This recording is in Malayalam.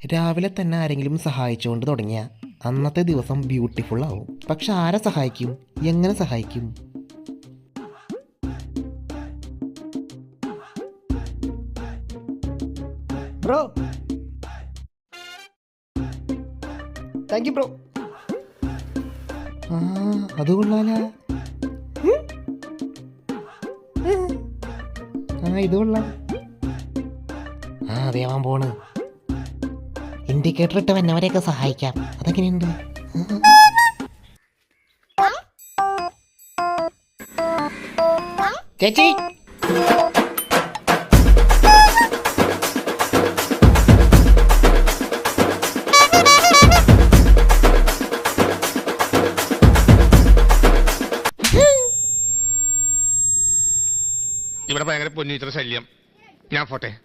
രാവിലെ തന്നെ ആരെങ്കിലും സഹായിച്ചുകൊണ്ട് തുടങ്ങിയ അന്നത്തെ ദിവസം ബ്യൂട്ടിഫുൾ ആവും. പക്ഷെ ആരെ സഹായിക്കും, എങ്ങനെ സഹായിക്കും? Bro, thank you bro. ആ, അത് കൊള്ളാല. ആ, ഇത് കൊള്ളാം. ആ, അറിയാൻ പോണ്. ഇൻഡിക്കേറ്റർ ഇട്ട് വന്നവരെയൊക്കെ സഹായിക്കാം. അതെങ്ങനെയുണ്ട്? ചേച്ചി, ഇവിടെ ഭയങ്കര പൊന്നിച്ചിട്ട് ശല്യം. ഞാൻ പോട്ടെ.